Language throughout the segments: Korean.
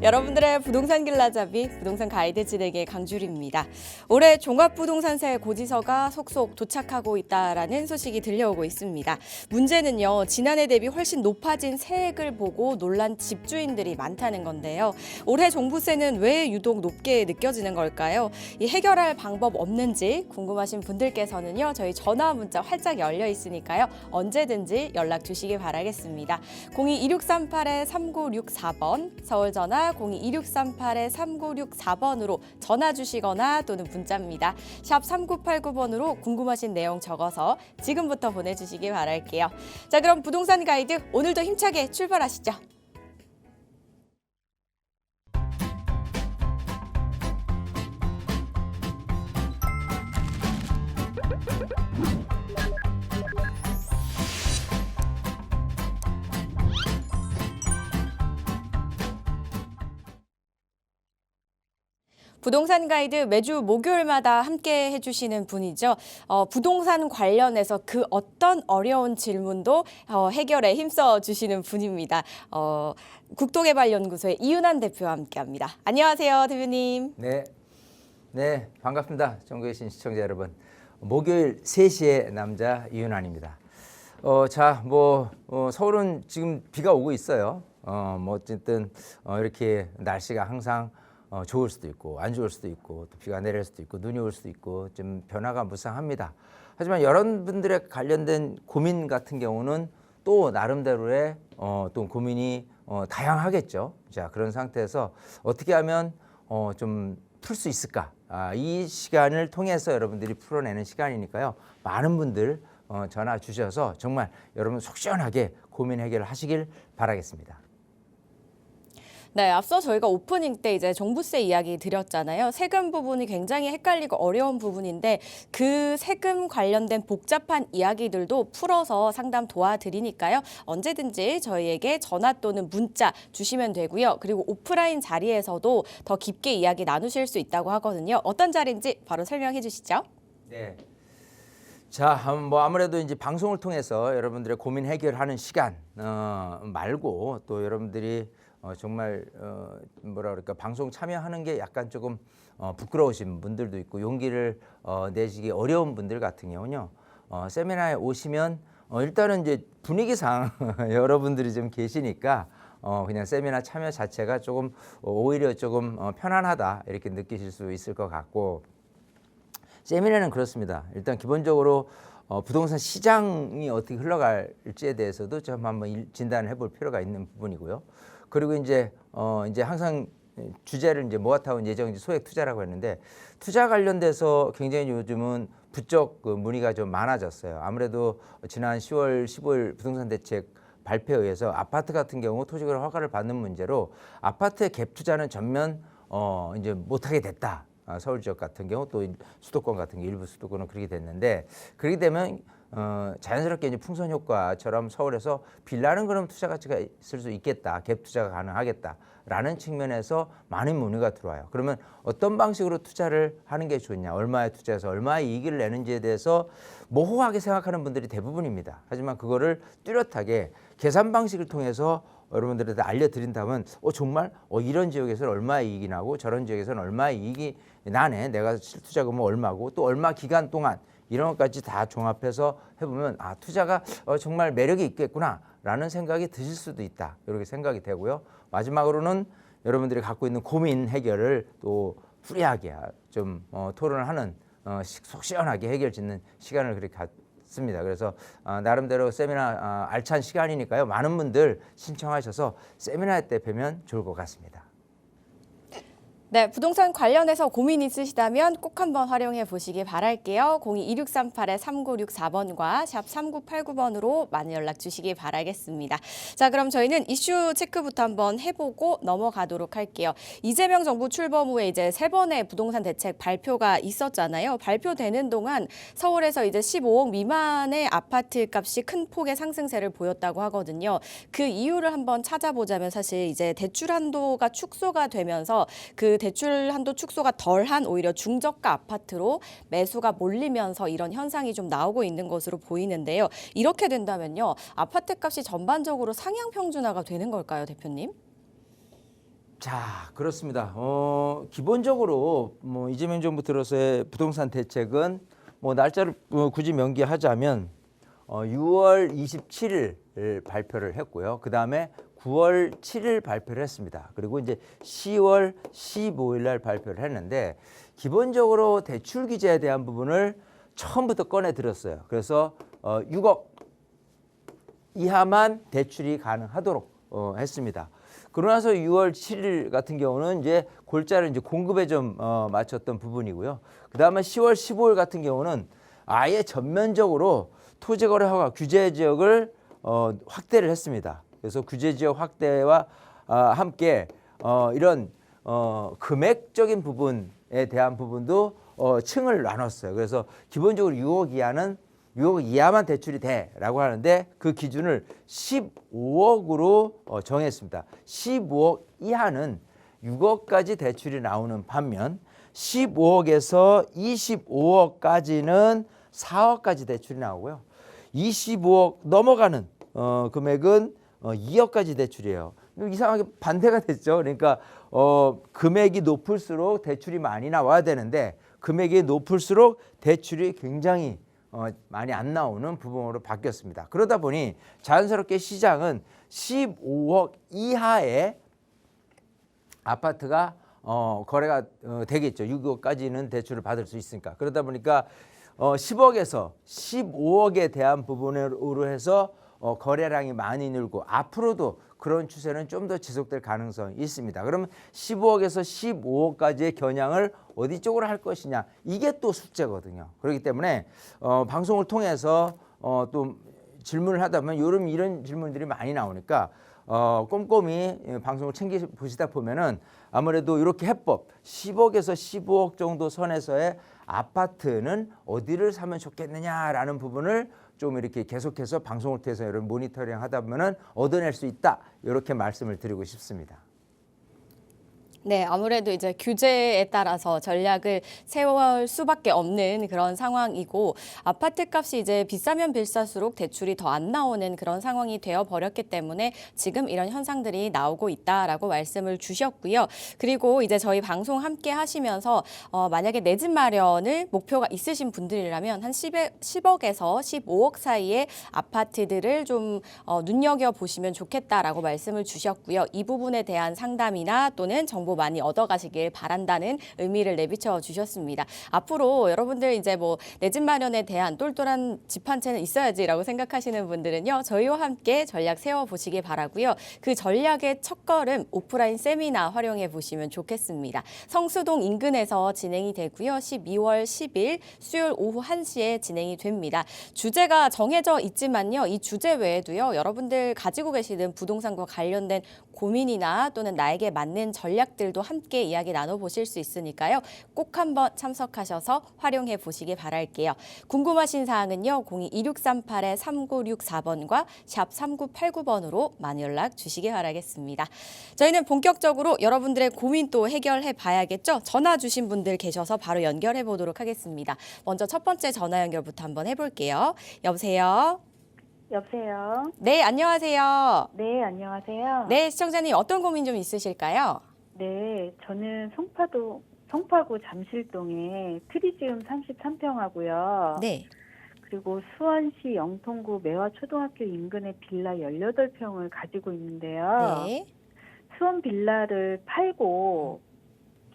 여러분들의 부동산 길라잡이 부동산 가이드 진행의 강주리입니다. 올해 종합부동산세 고지서가 속속 도착하고 있다라는 소식이 들려오고 있습니다. 문제는요, 지난해 대비 훨씬 높아진 세액을 보고 놀란 집주인들이 많다는 건데요. 올해 종부세는 왜 유독 높게 느껴지는 걸까요? 이 해결할 방법 없는지 궁금하신 분들께서는요, 저희 전화 문자 활짝 열려 있으니까요, 언제든지 연락 주시기 바라겠습니다. 02-2638-3964번, 서울 전화 02-2638-3964번으로 전화 주시거나 또는 문자입니다. 샵 3989번으로 궁금하신 내용 적어서 지금부터 보내주시기 바랄게요. 자, 그럼 부동산 가이드 오늘도 힘차게 출발하시죠. 부동산 가이드 매주 목요일마다 함께 해주시는 분이죠. 부동산 관련해서 그 어떤 어려운 질문도 해결에 힘써 주시는 분입니다. 국토개발연구소의 이윤환 대표와 함께합니다. 안녕하세요, 대표님. 네, 반갑습니다. 전국에 계신 시청자 여러분. 목요일 3시의 남자 이윤환입니다. 서울은 지금 비가 오고 있어요. 어쨌든 이렇게 날씨가 항상 좋을 수도 있고 안 좋을 수도 있고 또 비가 내릴 수도 있고 눈이 올 수도 있고 좀 변화가 무쌍합니다. 하지만 여러분들의 관련된 고민 같은 경우는 또 나름대로의 또 고민이 다양하겠죠. 자, 그런 상태에서 어떻게 하면 좀 풀 수 있을까? 이 시간을 통해서 여러분들이 풀어내는 시간이니까요. 많은 분들 전화 주셔서 정말 여러분 속 시원하게 고민 해결을 하시길 바라겠습니다. 네, 앞서 저희가 오프닝 때 이제 종부세 이야기 드렸잖아요. 세금 부분이 굉장히 헷갈리고 어려운 부분인데 그 세금 관련된 복잡한 이야기들도 풀어서 상담 도와드리니까요. 언제든지 저희에게 전화 또는 문자 주시면 되고요. 그리고 오프라인 자리에서도 더 깊게 이야기 나누실 수 있다고 하거든요. 어떤 자리인지 바로 설명해 주시죠. 네. 자, 아무래도 이제 방송을 통해서 여러분들의 고민 해결하는 시간 말고 또 여러분들이 정말 방송 참여하는 게 약간 조금 부끄러우신 분들도 있고 용기를 내시기 어려운 분들 같은 경우는요. 세미나에 오시면 일단은 이제 분위기상 여러분들이 좀 계시니까 그냥 세미나 참여 자체가 조금 오히려 조금 편안하다 이렇게 느끼실 수 있을 것 같고, 세미나는 그렇습니다. 일단 기본적으로 부동산 시장이 어떻게 흘러갈지에 대해서도 좀 한번 진단을 해볼 필요가 있는 부분이고요. 그리고 이제 항상 주제를 이제 모아타운 예정 소액 투자라고 했는데, 투자 관련돼서 굉장히 요즘은 부쩍 문의가 좀 많아졌어요. 아무래도 지난 10월 15일 부동산 대책 발표에 의해서 아파트 같은 경우 토지거래 허가를 받는 문제로 아파트의 갭 투자는 전면 이제 못하게 됐다. 서울 지역 같은 경우 또 수도권 같은 경우 일부 수도권은 그렇게 됐는데, 그렇게 되면 자연스럽게 이제 풍선 효과처럼 서울에서 빌라는 그럼 투자 가치가 있을 수 있겠다, 갭 투자가 가능하겠다라는 측면에서 많은 문의가 들어와요. 그러면 어떤 방식으로 투자를 하는 게 좋냐, 얼마에 투자해서 얼마의 이익을 내는지에 대해서 모호하게 생각하는 분들이 대부분입니다. 하지만 그거를 뚜렷하게 계산 방식을 통해서 여러분들한테 알려드린다면 정말 이런 지역에서는 얼마의 이익이 나고 저런 지역에서는 얼마의 이익이 나네, 내가 실투자금은 얼마고 또 얼마 기간 동안 이런 것까지 다 종합해서 해보면 투자가 정말 매력이 있겠구나 라는 생각이 드실 수도 있다, 이렇게 생각이 되고요. 마지막으로는 여러분들이 갖고 있는 고민 해결을 또 프리하게 좀 토론을 하는 속 시원하게 해결 짓는 시간을 그렇게 갖습니다. 그래서 나름대로 세미나 알찬 시간이니까요. 많은 분들 신청하셔서 세미나 때 뵈면 좋을 것 같습니다. 네, 부동산 관련해서 고민 있으시다면 꼭 한번 활용해 보시기 바랄게요. 02-2638-3964번과 샵 3989번으로 많은 연락 주시기 바라겠습니다. 자, 그럼 저희는 이슈 체크부터 한번 해보고 넘어가도록 할게요. 이재명 정부 출범 후에 이제 3번의 부동산 대책 발표가 있었잖아요. 발표되는 동안 서울에서 이제 15억 미만의 아파트 값이 큰 폭의 상승세를 보였다고 하거든요. 그 이유를 한번 찾아보자면 사실 이제 대출 한도가 축소가 되면서 그 대출 한도 축소가 덜한 오히려 중저가 아파트로 매수가 몰리면서 이런 현상이 좀 나오고 있는 것으로 보이는데요. 이렇게 된다면요, 아파트 값이 전반적으로 상향 평준화가 되는 걸까요, 대표님? 자, 그렇습니다. 기본적으로 뭐 이재명 정부 들어서의 부동산 대책은 뭐 날짜를 굳이 명기하자면 6월 27일 발표를 했고요. 그 다음에 9월 7일 발표를 했습니다. 그리고 이제 10월 15일 날 발표를 했는데 기본적으로 대출 규제에 대한 부분을 처음부터 꺼내 들었어요. 그래서 6억 이하만 대출이 가능하도록 했습니다. 그러고 나서 6월 7일 같은 경우는 이제 골자를 이제 공급에 좀 맞췄던 부분이고요. 그 다음에 10월 15일 같은 경우는 아예 전면적으로 토지거래 허가 규제 지역을 확대를 했습니다. 그래서 규제 지역 확대와 함께 이런 금액적인 부분에 대한 부분도 층을 나눴어요. 그래서 기본적으로 6억 이하만 대출이 돼라고 하는데 그 기준을 15억으로 정했습니다. 15억 이하는 6억까지 대출이 나오는 반면 15억에서 25억까지는 4억까지 대출이 나오고요. 25억 넘어가는 금액은 2억까지 대출이에요. 이상하게 반대가 됐죠. 그러니까 금액이 높을수록 대출이 많이 나와야 되는데 금액이 높을수록 대출이 굉장히 많이 안 나오는 부분으로 바뀌었습니다. 그러다 보니 자연스럽게 시장은 15억 이하의 아파트가 거래가 되겠죠. 6억까지는 대출을 받을 수 있으니까. 그러다 보니까 10억에서 15억에 대한 부분으로 해서 거래량이 많이 늘고 앞으로도 그런 추세는 좀 더 지속될 가능성이 있습니다. 그러면 15억에서 15억까지의 겨냥을 어디 쪽으로 할 것이냐 이게 또 숙제거든요. 그렇기 때문에 방송을 통해서 또 질문을 하다 보면 이런 질문들이 많이 나오니까 꼼꼼히 방송을 챙겨 보시다 보면은 아무래도 이렇게 해법 10억에서 15억 정도 선에서의 아파트는 어디를 사면 좋겠느냐라는 부분을 좀 이렇게 계속해서 방송을 통해서 여러분 모니터링 하다 보면은 얻어낼 수 있다. 이렇게 말씀을 드리고 싶습니다. 네, 아무래도 이제 규제에 따라서 전략을 세울 수밖에 없는 그런 상황이고 아파트 값이 이제 비싸면 비쌀수록 대출이 더 안 나오는 그런 상황이 되어 버렸기 때문에 지금 이런 현상들이 나오고 있다라고 말씀을 주셨고요. 그리고 이제 저희 방송 함께 하시면서 만약에 내 집 마련을 목표가 있으신 분들이라면 한 10억에서 15억 사이의 아파트들을 좀 눈여겨 보시면 좋겠다라고 말씀을 주셨고요. 이 부분에 대한 상담이나 또는 정보 많이 얻어가시길 바란다는 의미를 내비쳐 주셨습니다. 앞으로 여러분들 이제 뭐 내 집 마련에 대한 똘똘한 집 한 채는 있어야지라고 생각하시는 분들은요. 저희와 함께 전략 세워보시기 바라고요. 그 전략의 첫걸음 오프라인 세미나 활용해 보시면 좋겠습니다. 성수동 인근에서 진행이 되고요. 12월 10일 수요일 오후 1시에 진행이 됩니다. 주제가 정해져 있지만요. 이 주제 외에도요. 여러분들 가지고 계시는 부동산과 관련된 고민이나 또는 나에게 맞는 전략들도 함께 이야기 나눠보실 수 있으니까요. 꼭 한번 참석하셔서 활용해 보시기 바랄게요. 궁금하신 사항은요. 02-2638-3964번과 샵 3989번으로 많이 연락 주시기 바라겠습니다. 저희는 본격적으로 여러분들의 고민 또 해결해 봐야겠죠. 전화 주신 분들 계셔서 바로 연결해 보도록 하겠습니다. 먼저 첫 번째 전화 연결부터 한번 해볼게요. 여보세요? 여보세요? 네, 안녕하세요. 네, 안녕하세요. 네, 시청자님 어떤 고민 좀 있으실까요? 네, 저는 송파구 잠실동에 트리지움 33평하고요. 네. 그리고 수원시 영통구 매화초등학교 인근의 빌라 18평을 가지고 있는데요. 네. 수원 빌라를 팔고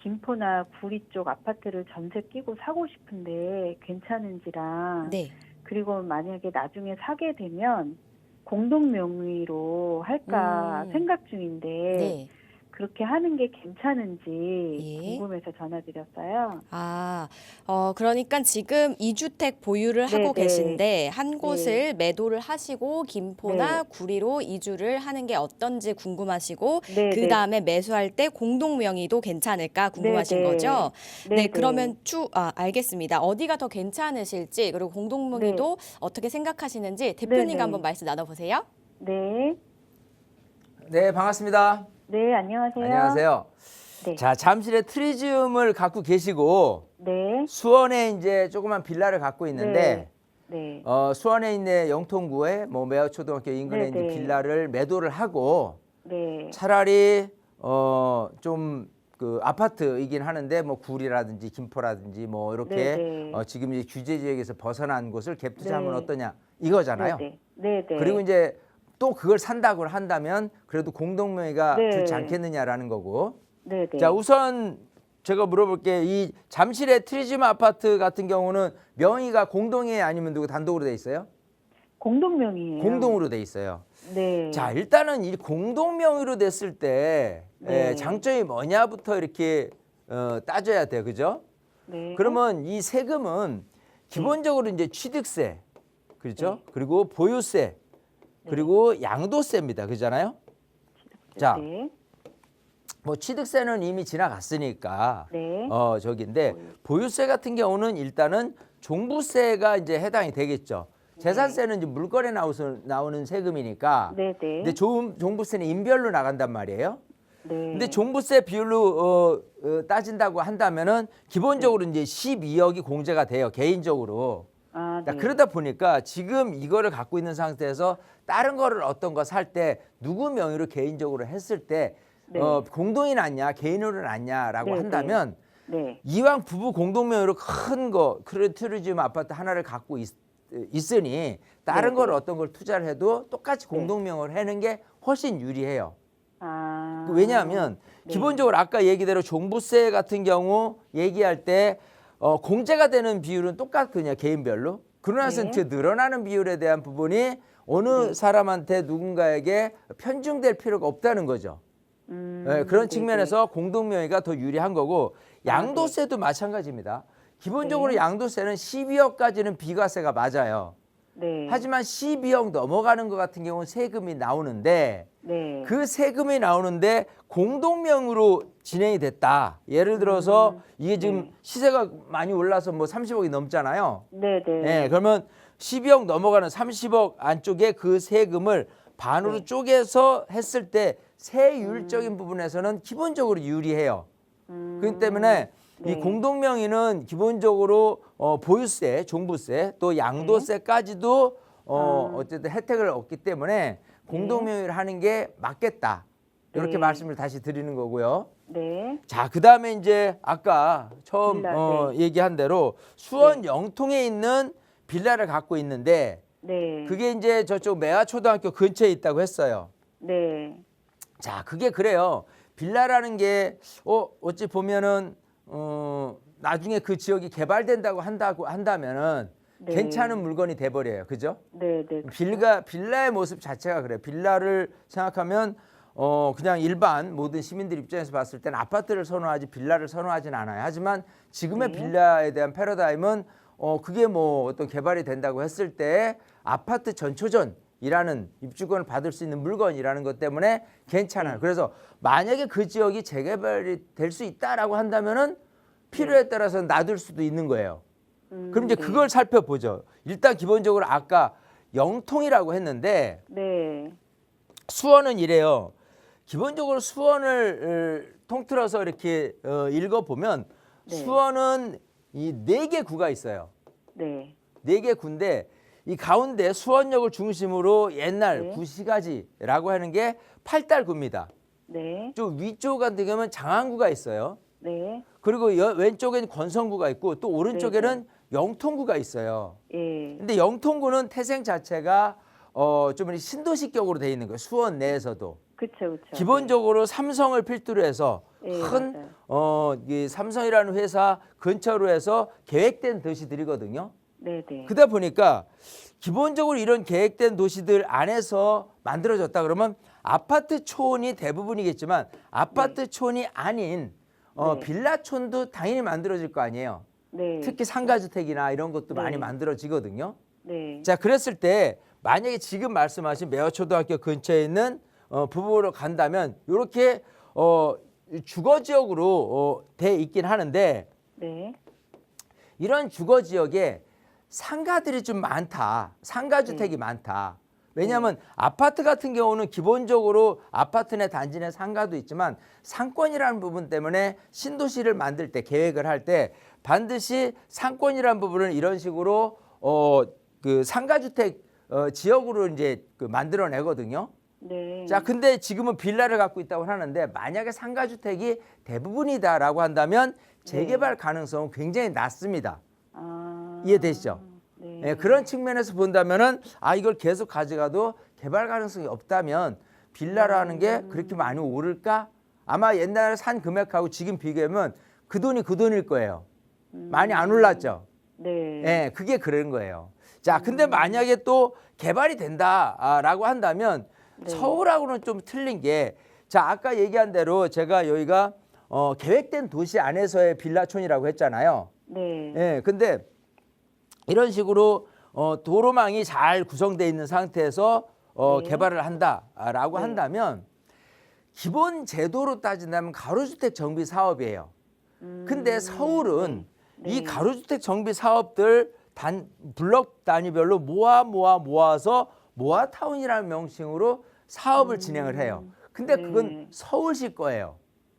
김포나 구리 쪽 아파트를 전세 끼고 사고 싶은데 괜찮은지랑 네. 그리고 만약에 나중에 사게 되면 공동 명의로 할까 생각 중인데 네. 그렇게 하는 게 괜찮은지 예. 궁금해서 전화드렸어요. 그러니까 지금 2주택 보유를 하고 네, 계신데 한 곳을 매도를 하시고 김포나 네. 구리로 이주를 하는 게 어떤지 궁금하시고 네, 그 다음에 매수할 때 공동 명의도 괜찮을까 궁금하신 네, 네. 거죠? 네, 네, 네. 그러면 알겠습니다. 어디가 더 괜찮으실지 그리고 공동 명의도 어떻게 생각하시는지 대표님과 네. 한번 말씀 나눠보세요. 네. 네, 반갑습니다. 네, 안녕하세요. 안녕하세요. 네. 자, 잠실에 트리지움을 갖고 계시고 네. 수원에 이제 조그만 빌라를 갖고 있는데 네. 수원에 있는 영통구에 뭐 매화초등학교 인근에 네, 이제 네. 빌라를 매도를 하고 네. 차라리 좀 그 아파트이긴 하는데 뭐 구리라든지 김포라든지 뭐 이렇게 네네. 지금 이제 규제 지역에서 벗어난 곳을 갭 투자하면 네. 어떠냐 이거잖아요. 네네. 네네. 그리고 이제 또 그걸 산다고 한다면 그래도 공동명의가 네. 좋지 않겠느냐라는 거고. 네네. 자, 우선 제가 물어볼게. 이 잠실의 트리즘 아파트 같은 경우는 명의가 공동이에요, 아니면 누구 단독으로 돼 있어요? 공동명의예요. 공동으로 돼 있어요. 네. 자, 일단은 이 공동명의로 됐을 때 네. 장점이 뭐냐부터 이렇게 따져야 돼요, 그죠? 네. 그러면 이 세금은 기본적으로 이제 취득세, 그렇죠? 그리고 보유세, 그리고 양도세입니다, 그잖아요? 자, 네. 뭐 취득세는 이미 지나갔으니까 네. 저기인데 보유세 같은 경우는 일단은 종부세가 이제 해당이 되겠죠. 재산세는 이제 물건에 나오는 세금이니까. 네네. 근데 종부세는 인별로 나간단 말이에요. 네. 근데 종부세 비율로 따진다고 한다면은 기본적으로 이제 12억이 공제가 돼요, 개인적으로. 아, 자, 네. 그러다 보니까 지금 이거를 갖고 있는 상태에서 다른 거를 어떤 거 살 때 누구 명의로 개인적으로 했을 때 네. 공동이 낫냐 개인으로 낫냐라고 네, 한다면 네. 이왕 부부 공동명의로 큰 거 트리즘 아파트 하나를 갖고 있으니 다른 네, 걸 네. 어떤 걸 투자를 해도 똑같이 공동명의로 하는 게 훨씬 유리해요. 아. 왜냐하면 네. 기본적으로 아까 얘기대로 종부세 같은 경우 얘기할 때 공제가 되는 비율은 똑같거든요, 개인별로. 그러나서 그 늘어나는 비율에 대한 부분이 어느 사람한테 누군가에게 편중될 필요가 없다는 거죠. 그런 측면에서 공동명의가 더 유리한 거고, 양도세도 마찬가지입니다. 기본적으로 양도세는 12억까지는 비과세가 맞아요. 네. 하지만 12억 넘어가는 것 같은 경우는 세금이 나오는데 네. 그 세금이 나오는데 공동명의로 진행이 됐다. 예를 들어서 이게 지금 시세가 많이 올라서 뭐 30억이 넘잖아요. 네네. 네, 그러면 12억 넘어가는 30억 안쪽에 그 세금을 반으로 쪼개서 했을 때 세율적인 부분에서는 기본적으로 유리해요. 그렇기 때문에 이 공동명의는 기본적으로 보유세, 종부세, 또 양도세까지도 어쨌든 혜택을 얻기 때문에 공동명의를 하는 게 맞겠다. 이렇게 네. 말씀을 다시 드리는 거고요. 네. 자, 그다음에 이제 아까 처음 빌라, 얘기한 대로 수원 영통에 있는 빌라를 갖고 있는데 네. 그게 이제 저쪽 매화초등학교 근처에 있다고 했어요. 네. 자, 그게 그래요. 빌라라는 게 어찌 보면은 나중에 그 지역이 개발된다고 한다면은 네. 괜찮은 물건이 돼 버려요. 그죠? 네, 네. 빌라의 모습 자체가 그래요. 빌라를 생각하면 그냥 일반 모든 시민들 입장에서 봤을 때는 아파트를 선호하지 빌라를 선호하진 않아요. 하지만 지금의 빌라에 대한 패러다임은 그게 뭐 어떤 개발이 된다고 했을 때 아파트 전초전이라는 입주권을 받을 수 있는 물건이라는 것 때문에 괜찮아요. 그래서 만약에 그 지역이 재개발이 될 수 있다라고 한다면은 필요에 따라서 놔둘 수도 있는 거예요. 그럼 이제 그걸 살펴보죠. 일단 기본적으로 아까 영통이라고 했는데 네. 수원은 이래요. 기본적으로 수원을 통틀어서 이렇게 읽어보면 수원은 이 4개 구가 있어요. 네. 4개 구인데 이 가운데 수원역을 중심으로 옛날 구시가지라고 하는 게 8달구입니다. 네. 좀 위쪽 같은 경우는 장안구가 있어요. 네. 그리고 왼쪽에는 권성구가 있고 또 오른쪽에는 영통구가 있어요. 예. 근데 영통구는 태생 자체가 좀 신도시격으로 돼 있는 거예요. 수원 내에서도. 그쵸. 기본적으로 삼성을 필두로 해서 예, 큰 이 삼성이라는 회사 근처로 해서 계획된 도시들이거든요. 네, 네. 그러다 보니까 기본적으로 이런 계획된 도시들 안에서 만들어졌다 그러면 아파트촌이 대부분이겠지만 아파트촌이 아닌 빌라촌도 당연히 만들어질 거 아니에요. 네. 특히 상가주택이나 이런 것도 많이 만들어지거든요. 네. 자, 그랬을 때 만약에 지금 말씀하신 매화초등학교 근처에 있는 부부로 간다면 이렇게 주거지역으로 돼 있긴 하는데 네. 이런 주거지역에 상가들이 좀 많다. 상가주택이 많다. 왜냐하면 아파트 같은 경우는 기본적으로 아파트 내 단지 내 상가도 있지만 상권이라는 부분 때문에 신도시를 만들 때 계획을 할 때 반드시 상권이라는 부분을 이런 식으로 그 상가주택 지역으로 이제 그 만들어내거든요. 네. 자, 근데 지금은 빌라를 갖고 있다고 하는데 만약에 상가주택이 대부분이다라고 한다면 재개발 가능성은 굉장히 낮습니다. 아, 이해되시죠? 네. 예, 그런 측면에서 본다면은 이걸 계속 가져가도 개발 가능성이 없다면 빌라라는 게 그렇게 많이 오를까? 아마 옛날에 산 금액하고 지금 비교하면 그 돈이 그 돈일 거예요. 많이 안 올랐죠? 네. 예, 그게 그런 거예요. 자, 근데 만약에 또 개발이 된다라고 한다면 네. 서울하고는 좀 틀린 게, 자, 아까 얘기한 대로 제가 여기가 계획된 도시 안에서의 빌라촌이라고 했잖아요. 네. 예, 근데 이런 식으로 도로망이 잘 구성되어 있는 상태에서 네. 개발을 한다라고 네. 한다면 기본 제도로 따진다면 가로주택 정비 사업이에요. 근데 서울은 네. 이 가로주택 정비 사업들 블럭 단위별로 모아서 모아타운이라는 명칭으로 사업을 진행을 해요. 근데 네. 그건 서울시 거예요.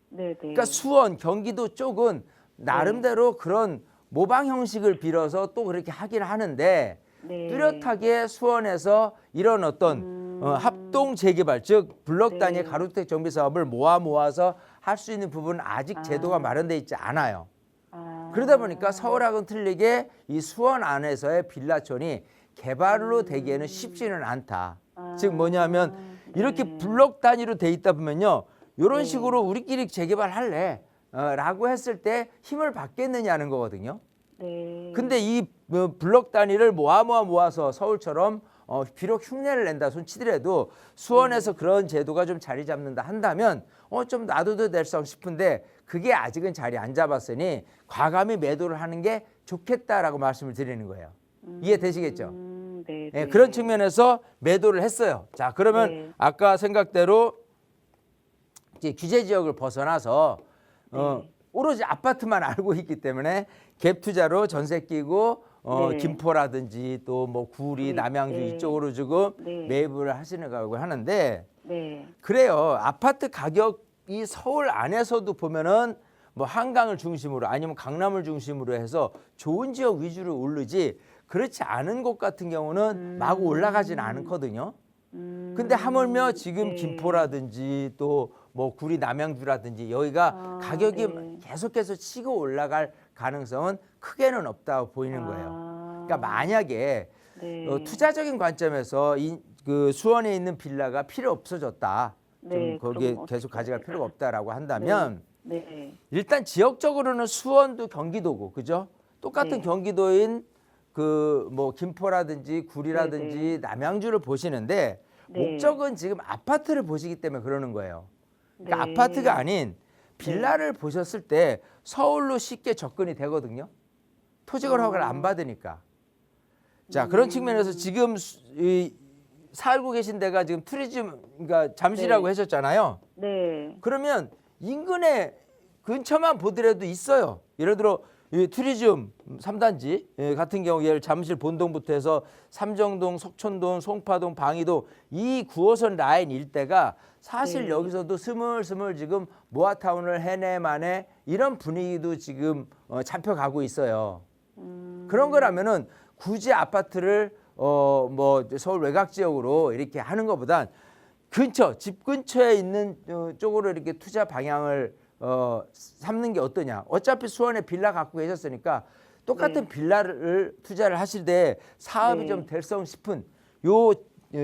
네. 네. 그러니까 수원, 경기도 쪽은 나름대로 그런 모방 형식을 빌어서 또 그렇게 하긴 하는데 네. 뚜렷하게 수원에서 이런 어떤 합동 재개발, 즉 블럭 단위의 네. 가로주택 정비 사업을 모아서 할 수 있는 부분은 아직 제도가 마련돼 있지 않아요. 아, 그러다 보니까 서울하고는 틀리게 이 수원 안에서의 빌라촌이 개발로 되기에는 쉽지는 않다. 즉 뭐냐면 이렇게 블럭 단위로 돼 있다 보면요, 이런 네. 식으로 우리끼리 재개발할래 라고 했을 때 힘을 받겠느냐는 거거든요. 네. 근데 이 블럭 단위를 모아서 서울처럼 비록 흉내를 낸다 손치더라도 수원에서 그런 제도가 좀 자리 잡는다 한다면 좀 놔둬도 될 성 싶은데 그게 아직은 자리 안 잡았으니 과감히 매도를 하는 게 좋겠다라고 말씀을 드리는 거예요. 이해되시겠죠? 네. 예, 네. 그런 측면에서 매도를 했어요. 자, 그러면 네. 아까 생각대로 이제 규제 지역을 벗어나서 네. 오로지 아파트만 알고 있기 때문에 갭 투자로 전세 끼고 네. 김포라든지 또 뭐 구리, 구리, 남양주 네. 이쪽으로 지금 네. 매입을 하시는 거라고 하는데 네. 그래요. 아파트 가격이 서울 안에서도 보면은 뭐 한강을 중심으로 아니면 강남을 중심으로 해서 좋은 지역 위주로 오르지 그렇지 않은 곳 같은 경우는 마구 올라가지는 않거든요. 근데 하물며 지금 네. 김포라든지 또 뭐 구리 남양주라든지 여기가 가격이 네. 계속해서 치고 올라갈 가능성은 크게는 없다고 보이는 거예요. 그러니까 만약에 네. 투자적인 관점에서 그 수원에 있는 빌라가 필요 없어졌다. 네, 좀 거기에 그럼 계속 어떻게 가져갈 해야 필요가 없다라고 한다면 네. 일단 지역적으로는 수원도 경기도고 그죠? 똑같은 네. 경기도인 그 뭐 김포라든지 구리라든지 네, 네. 남양주를 보시는데 네. 목적은 지금 아파트를 보시기 때문에 그러는 거예요. 그러니까 네. 아파트가 아닌 빌라를 보셨을 때 서울로 쉽게 접근이 되거든요. 토지거래 허가를 안 받으니까. 자, 그런 측면에서 지금 살고 계신 데가 지금 투리즘, 그러니까 잠시라고 네. 하셨잖아요. 네. 그러면 인근에 근처만 보더라도 있어요. 예를 들어 이 투리즘 3단지 같은 경우 예를 잠실 본동부터 해서 삼정동, 석촌동, 송파동, 방이동 이 9호선 라인 일대가 사실 네. 여기서도 스물스물 지금 모아타운을 해내만해 이런 분위기도 지금 잡혀가고 있어요. 그런 거라면은 굳이 아파트를 뭐 서울 외곽 지역으로 이렇게 하는 것보단 집 근처에 있는 쪽으로 이렇게 투자 방향을 삼는 게 어떠냐. 어차피 수원에 빌라 갖고 계셨으니까 똑같은 네. 빌라를 투자를 하실 때 사업이 네. 좀 될성 싶은 요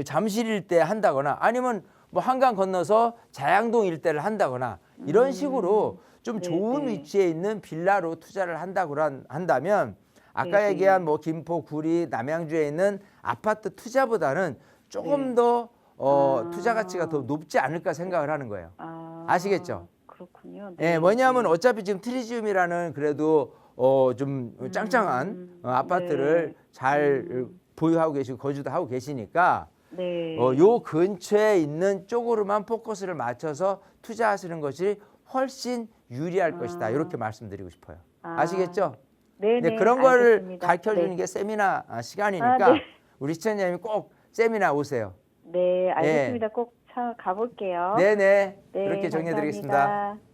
잠실 일대 한다거나 아니면 뭐 한강 건너서 자양동 일대를 한다거나 이런 식으로 좀 네, 좋은 네. 위치에 있는 빌라로 투자를 한다고 한다면 아까 네, 얘기한 네. 뭐 김포, 구리, 남양주에 있는 아파트 투자보다는 조금 네. 더 투자 가치가 더 높지 않을까 생각을 하는 거예요. 아시겠죠? 그렇군요. 예, 뭐냐면 어차피 지금 트리지움이라는 그래도 좀 짱짱한 아파트를 네. 잘 보유하고 계시고 거주도 하고 계시니까 네. 요 근처에 있는 쪽으로만 포커스를 맞춰서 투자하시는 것이 훨씬 유리할 것이다. 이렇게 말씀드리고 싶어요. 아시겠죠? 네, 네, 네. 그런 거를 알겠습니다. 가르쳐주는 네. 게 세미나 시간이니까 네. 우리 시청자님이 꼭 세미나 오세요. 네, 알겠습니다. 꼭 가볼게요. 네네. 네, 그렇게 정리해드리겠습니다. 감사합니다.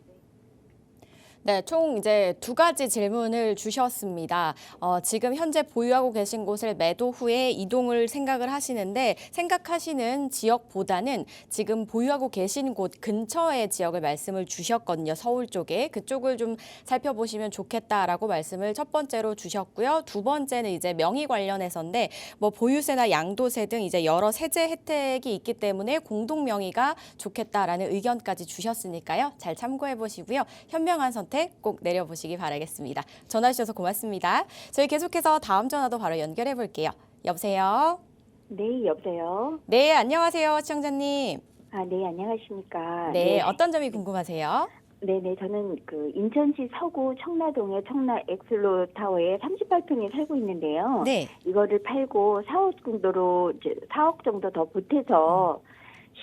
네, 총 이제 두 가지 질문을 주셨습니다. 지금 현재 보유하고 계신 곳을 매도 후에 이동을 생각을 하시는데 생각하시는 지역보다는 지금 보유하고 계신 곳 근처의 지역을 말씀을 주셨거든요. 서울 쪽에. 그쪽을 좀 살펴보시면 좋겠다라고 말씀을 첫 번째로 주셨고요. 두 번째는 이제 명의 관련해서인데 뭐 보유세나 양도세 등 이제 여러 세제 혜택이 있기 때문에 공동 명의가 좋겠다라는 의견까지 주셨으니까요. 잘 참고해 보시고요. 현명한 선택 꼭 내려보시기 바라겠습니다. 전화 주셔서 고맙습니다. 저희 계속해서 다음 전화도 바로 연결해 볼게요. 여보세요? 네, 여보세요. 네, 안녕하세요. 시청자님. 아, 네, 안녕하십니까. 네, 어떤 점이 궁금하세요? 네, 저는 그 인천시 서구 청라동의 청라 엑슬로 타워에 38평에 살고 있는데요. 네. 이거를 팔고 4억 정도로 이제 4억 정도 더 보태서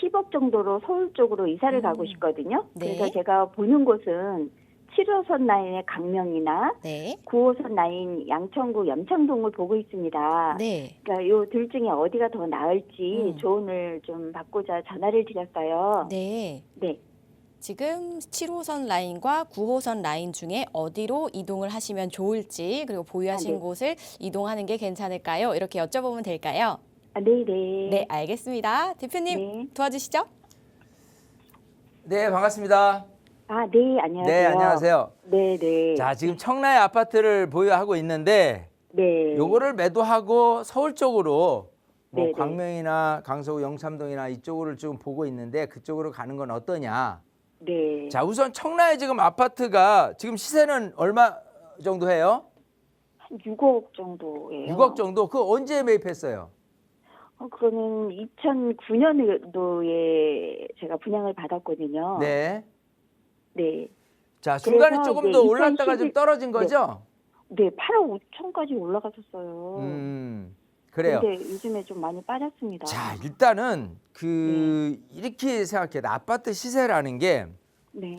10억 정도로 서울 쪽으로 이사를 가고 싶거든요. 네. 그래서 제가 보는 곳은 7호선 라인의 강명이나 네. 9호선 라인 양천구 염창동을 보고 있습니다. 네. 그러니까 요 둘 중에 어디가 더 나을지 조언을 좀 받고자 전화를 드렸어요. 네. 네. 지금 7호선 라인과 9호선 라인 중에 어디로 이동을 하시면 좋을지 그리고 보유하신 네. 곳을 이동하는 게 괜찮을까요? 이렇게 여쭤보면 될까요? 아, 네네. 네, 알겠습니다. 대표님 네. 도와주시죠. 네, 반갑습니다. 아, 네, 안녕하세요. 네, 안녕하세요. 네네. 자, 지금 청라의 아파트를 보유하고 있는데 네. 요거를 매도하고 서울 쪽으로 뭐 네네. 광명이나 강서구 영참동이나 이쪽으로 좀 보고 있는데 그쪽으로 가는 건 어떠냐? 네. 자, 우선 청라에 지금 아파트가 지금 시세는 얼마 정도 해요? 한 6억 정도예요. 6억 정도? 그 언제 매입했어요? 그거는 2009년도에 제가 분양을 받았거든요. 네. 네. 자, 중간에 그래서 조금 이제 더 올랐다가 좀 2011 떨어진 거죠? 네, 8억 5천까지 올라갔었어요. 그래요. 근데 요즘에 좀 많이 빠졌습니다. 자, 일단은 이렇게 생각해요. 아파트 시세라는 게 네.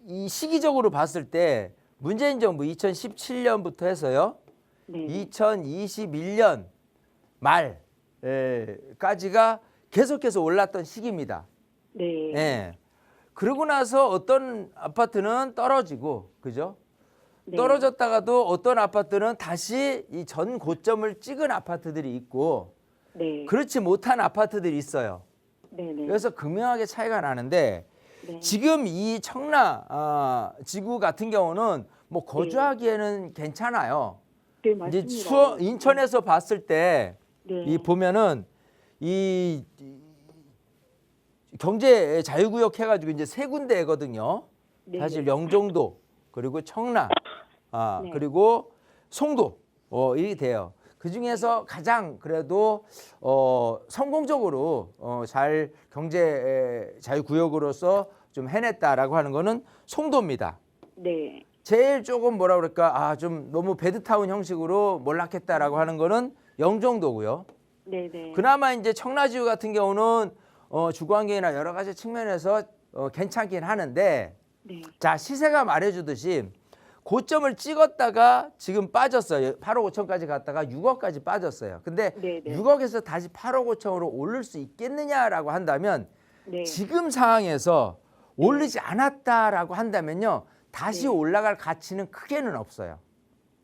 이 시기적으로 봤을 때 문재인 정부 2017년부터 해서요. 네. 2021년 말까지가 계속해서 올랐던 시기입니다. 네. 예. 그러고 나서 어떤 아파트는 떨어지고, 그죠? 네. 떨어졌다가도 어떤 아파트는 다시 이 전 고점을 찍은 아파트들이 있고, 네. 그렇지 못한 아파트들이 있어요. 네네. 그래서 극명하게 차이가 나는데 네. 지금 이 청라 지구 같은 경우는 뭐 거주하기에는 괜찮아요. 네, 이제 맞습니다. 인천에서 봤을 때 네. 이 보면은 이 경제 자유구역 해가지고 이제 세 군데거든요. 네. 사실 영종도 그리고 청라 네. 그리고 송도 이렇게 돼요. 그 중에서 가장 그래도 성공적으로 잘 경제 자유구역으로서 좀 해냈다라고 하는 거는 송도입니다. 네. 제일 조금 뭐라 그럴까 좀 너무 배드타운 형식으로 몰락했다라고 하는 거는 영종도고요. 네네. 그나마 이제 청라지구 같은 경우는 주거환경이나 여러 가지 측면에서 괜찮긴 하는데 네. 자 시세가 말해주듯이 고점을 찍었다가 지금 빠졌어요. 8억 5천까지 갔다가 6억까지 빠졌어요. 근데 네네. 6억에서 다시 8억 5천으로 오를 수 있겠느냐라고 한다면 네. 지금 상황에서 오르지 않았다라고 한다면요. 다시 네. 올라갈 가치는 크게는 없어요.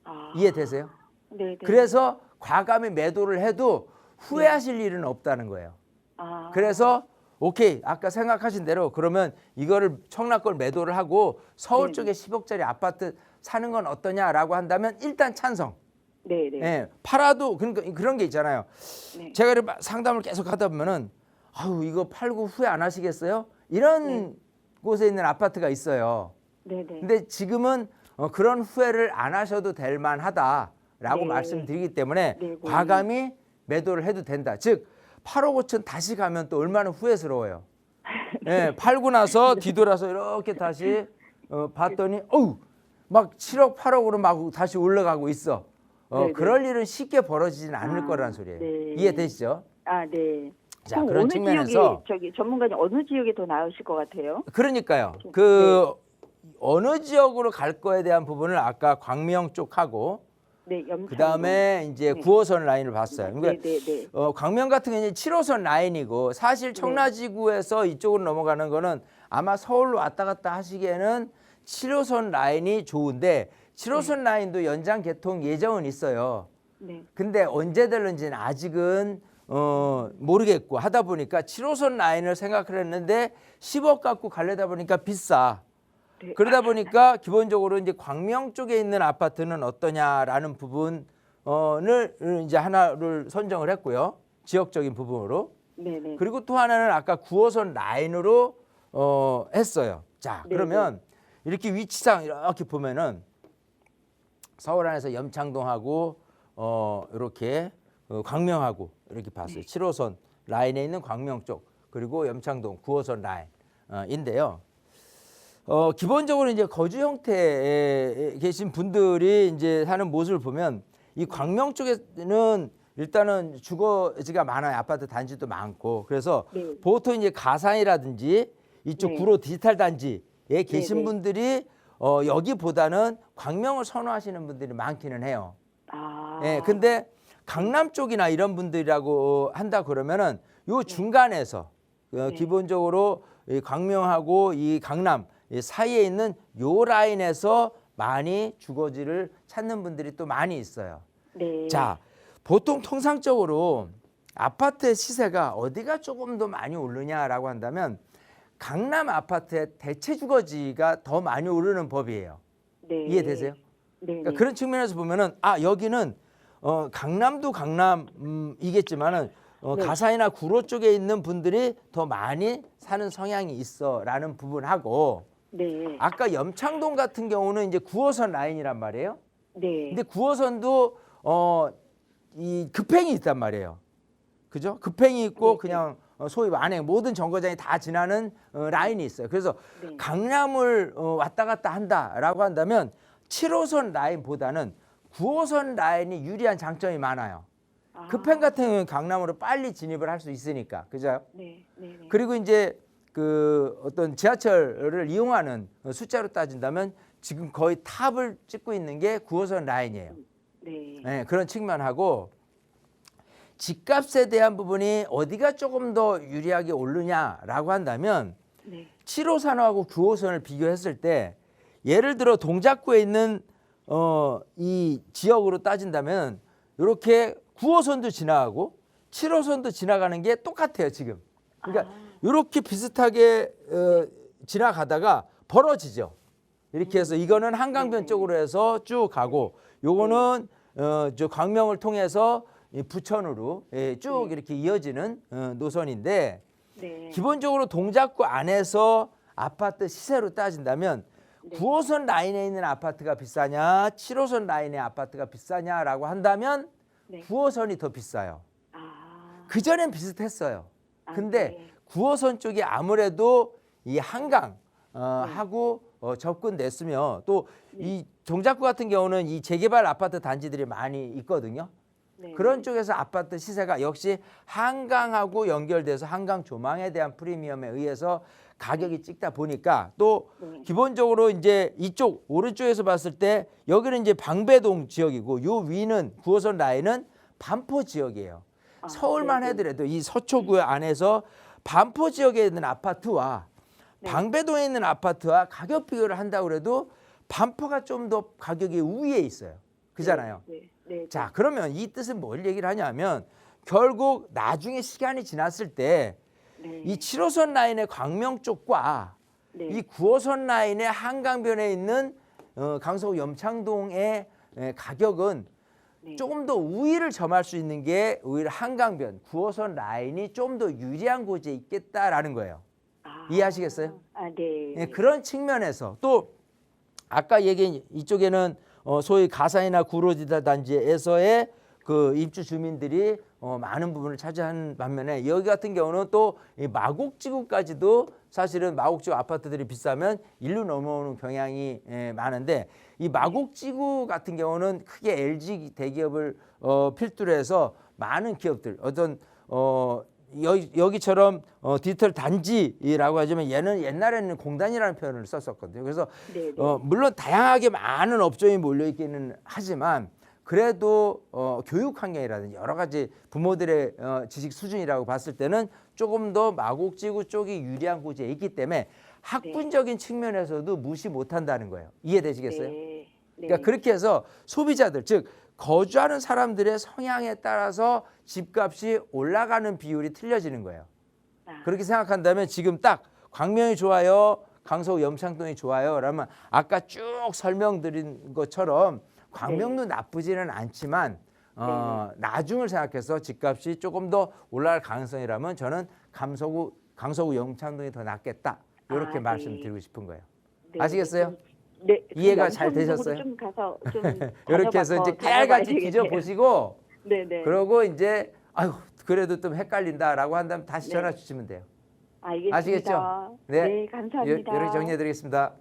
아. 이해되세요? 네네. 그래서 과감히 매도를 해도 후회하실 일은 없다는 거예요. 아. 그래서 오케이 아까 생각하신 대로 그러면 이거를 청라 걸 매도를 하고 서울 네. 쪽에 10억짜리 아파트 사는 건 어떠냐라고 한다면 일단 찬성. 네네. 예, 팔아도 그러니까 그런 게 있잖아요. 네. 제가 이렇게 상담을 계속 하다 보면은 아유 이거 팔고 후회 안 하시겠어요? 이런 네. 곳에 있는 아파트가 있어요. 네네. 근데 지금은 그런 후회를 안 하셔도 될 만하다라고 네. 말씀드리기 때문에 네, 네. 과감히 매도를 해도 된다. 즉 8억 5천 다시 가면 또 얼마나 후회스러워요. 예, 팔고 나서 뒤돌아서 이렇게 다시 봤더니 어우 막 7억 8억으로 막 다시 올라가고 있어. 네, 네. 그럴 일은 쉽게 벌어지진 않을 아, 거란 소리예요. 네. 이해되시죠? 아, 네. 자, 그럼 그런 어느 측면에서 지역이 전문가님 어느 지역이 더 나으실 것 같아요? 그러니까요. 어느 지역으로 갈 거에 대한 부분을 아까 광명 쪽하고 네, 염창동. 그다음에 이제 네. 9호선 라인을 봤어요. 그러니까 네. 광명 같은 경우는 7호선 라인이고 사실 청라지구에서 이쪽으로 넘어가는 거는 아마 서울로 왔다 갔다 하시기에는 7호선 라인이 좋은데 7호선 라인도 연장 개통 예정은 있어요. 네. 근데 언제 될는지는 아직은 모르겠고 하다 보니까 7호선 라인을 생각을 했는데 10억 갖고 가려다 보니까 비싸. 네. 그러다 보니까 기본적으로 이제 광명 쪽에 있는 아파트는 어떠냐라는 부분을 이제 하나를 선정을 했고요. 지역적인 부분으로. 네. 그리고 또 하나는 아까 9호선 라인으로 했어요. 자, 네, 그러면 이렇게 위치상 이렇게 보면은 서울 안에서 염창동하고 이렇게 광명하고 이렇게 봤어요. 7호선 라인에 있는 광명 쪽 그리고 염창동 9호선 라인인데요. 기본적으로 이제 거주 형태에 계신 분들이 이제 사는 모습을 보면 이 광명 쪽에는 일단은 주거지가 많아요. 아파트 단지도 많고 그래서 네. 보통 이제 가산이라든지 이쪽 네. 구로 디지털 단지에 계신 네. 분들이 여기보다는 광명을 선호하시는 분들이 많기는 해요. 아. 예, 근데 강남 쪽이나 이런 분들이라고 한다 그러면은 요 중간에서 기본적으로 이 광명하고 이 강남 이 사이에 있는 요 라인에서 많이 주거지를 찾는 분들이 또 많이 있어요. 네. 자, 보통 통상적으로 아파트의 시세가 어디가 조금 더 많이 오르냐라고 한다면 강남 아파트의 대체 주거지가 더 많이 오르는 법이에요. 네. 이해되세요? 네. 그러니까 그런 측면에서 보면은 여기는 강남도 강남이겠지만은 네. 가사이나 구로 쪽에 있는 분들이 더 많이 사는 성향이 있어라는 부분하고 네. 아까 염창동 같은 경우는 이제 9호선 라인이란 말이에요. 네. 근데 9호선도 이 급행이 있단 말이에요. 그죠? 급행이 있고 네, 그냥 소위 완행 모든 정거장이 다 지나는 라인이 있어요. 그래서 네. 강남을 왔다 갔다 한다라고 한다면 7호선 라인보다는 9호선 라인이 유리한 장점이 많아요. 아. 급행 같은 경우는 강남으로 빨리 진입을 할 수 있으니까. 그죠? 네. 네. 그리고 이제 그 어떤 지하철을 이용하는 숫자로 따진다면 지금 거의 탑을 찍고 있는 게 9호선 라인이에요. 네. 네, 그런 측면하고 집값에 대한 부분이 어디가 조금 더 유리하게 오르냐라고 한다면 네. 7호선하고 9호선을 비교했을 때 예를 들어 동작구에 있는 이 지역으로 따진다면 이렇게 9호선도 지나가고 7호선도 지나가는 게 똑같아요 지금. 그러니까 이렇게 비슷하게 지나가다가 벌어지죠. 이렇게 해서 이거는 한강변 쪽으로 해서 쭉 가고 요거는 저 광명을 통해서 이 부천으로 쭉 이렇게 이어지는 노선인데 네. 기본적으로 동작구 안에서 아파트 시세로 따진다면 9호선 라인에 있는 아파트가 비싸냐 7호선 라인의 아파트가 비싸냐라고 한다면 네. 9호선이 더 비싸요. 아. 그전엔 비슷했어요. 근데 네. 9호선 쪽이 아무래도 이 한강 하고 접근됐으며 또 이 동작구 같은 경우는 이 재개발 아파트 단지들이 많이 있거든요. 네. 그런 쪽에서 아파트 시세가 역시 한강하고 연결돼서 한강 조망에 대한 프리미엄에 의해서 가격이 찍다 보니까 또 네. 기본적으로 이제 이쪽 오른쪽에서 봤을 때 여기는 이제 방배동 지역이고 요 위는 9호선 라인은 반포 지역이에요. 아, 서울만 네네. 해더라도 이 서초구 안에서 반포 지역에 있는 아파트와 네. 방배동에 있는 아파트와 가격 비교를 한다고 그래도 반포가 좀 더 가격이 우위에 있어요. 그잖아요. 네. 네. 자, 그러면 이 뜻은 뭘 얘기를 하냐면 결국 나중에 시간이 지났을 때 네. 이 7호선 라인의 광명 쪽과 네. 이 9호선 라인의 한강변에 있는 강서구 염창동의 가격은 네. 조금 더 우위를 점할 수 있는 게 오히려 한강변 9호선 라인이 좀 더 유리한 곳에 있겠다라는 거예요. 아. 이해하시겠어요? 아, 네. 예, 그런 측면에서 또 아까 얘기한 이쪽에는 소위 가사이나 구로지다 단지에서의 그 입주 주민들이 많은 부분을 차지하는 반면에 여기 같은 경우는 또 이 마곡지구까지도 사실은 마곡지구 아파트들이 비싸면 일로 넘어오는 경향이 많은데 이 마곡지구 같은 경우는 크게 LG 대기업을 필두로 해서 많은 기업들 어떤 여기처럼 디지털 단지라고 하지만 얘는 옛날에는 공단이라는 표현을 썼었거든요. 그래서 네. 네. 물론 다양하게 많은 업종이 몰려 있기는 하지만 그래도 교육 환경이라든지 여러 가지 부모들의 지식 수준이라고 봤을 때는 조금 더 마곡지구 쪽이 유리한 곳에 있기 때문에 학군적인 측면에서도 무시 못한다는 거예요. 이해되시겠어요? 네. 네. 그러니까 그렇게 해서 소비자들 즉 거주하는 사람들의 성향에 따라서 집값이 올라가는 비율이 틀려지는 거예요. 그렇게 생각한다면 지금 딱 광명이 좋아요, 강서구 염창동이 좋아요 라면 아까 쭉 설명드린 것처럼 광명도 나쁘지는 않지만 나중을 생각해서 집값이 조금 더 올라갈 가능성이라면 저는 강서구 염창동이 더 낫겠다 이렇게 말씀드리고 싶은 거예요. 네. 아시겠어요? 네. 이해가 잘 영창동으로 되셨어요? 좀 가서 좀 이렇게 해서 이제 깨알같이 뒤져보시고 네네. 그러고 이제 아유 그래도 좀 헷갈린다라고 한다면 다시 전화 주시면 돼요. 알겠습니다. 아시겠죠? 네, 감사합니다. 이렇게 정리해드리겠습니다.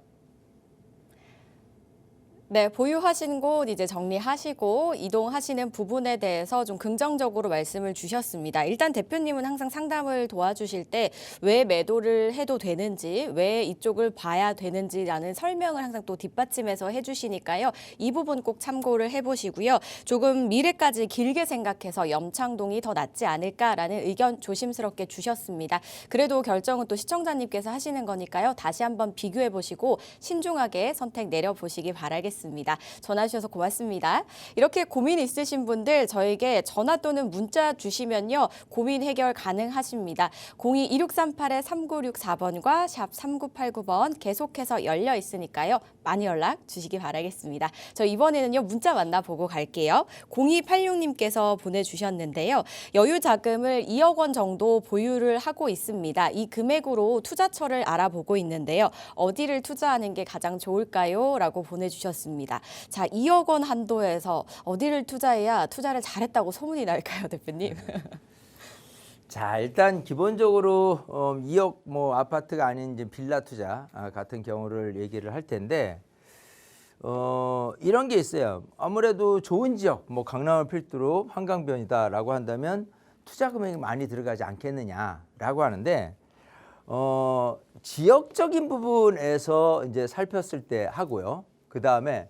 네, 보유하신 곳 이제 정리하시고 이동하시는 부분에 대해서 좀 긍정적으로 말씀을 주셨습니다. 일단 대표님은 항상 상담을 도와주실 때 왜 매도를 해도 되는지, 왜 이쪽을 봐야 되는지라는 설명을 항상 또 뒷받침해서 해주시니까요. 이 부분 꼭 참고를 해보시고요. 조금 미래까지 길게 생각해서 염창동이 더 낫지 않을까라는 의견 조심스럽게 주셨습니다. 그래도 결정은 또 시청자님께서 하시는 거니까요. 다시 한번 비교해보시고 신중하게 선택 내려보시기 바라겠습니다. 전화 주셔서 고맙습니다. 이렇게 고민 있으신 분들 저에게 전화 또는 문자 주시면요. 고민 해결 가능하십니다. 02-2638-3964번과 샵 3989번 계속해서 열려 있으니까요. 많이 연락 주시기 바라겠습니다. 저 이번에는요. 문자 만나보고 갈게요. 0286님께서 보내주셨는데요. 여유 자금을 2억 원 정도 보유를 하고 있습니다. 이 금액으로 투자처를 알아보고 있는데요. 어디를 투자하는 게 가장 좋을까요? 라고 보내주셨습니다. 자, 2억 원 한도에서 어디를 투자해야 투자를 잘했다고 소문이 날까요, 대표님? 자, 일단 기본적으로 2억 뭐 아파트가 아닌 이제 빌라 투자 같은 경우를 얘기를 할 텐데 이런 게 있어요. 아무래도 좋은 지역, 뭐 강남을 필두로 한강변이다라고 한다면 투자 금액이 많이 들어가지 않겠느냐라고 하는데 지역적인 부분에서 이제 살폈을 때 하고요. 그 다음에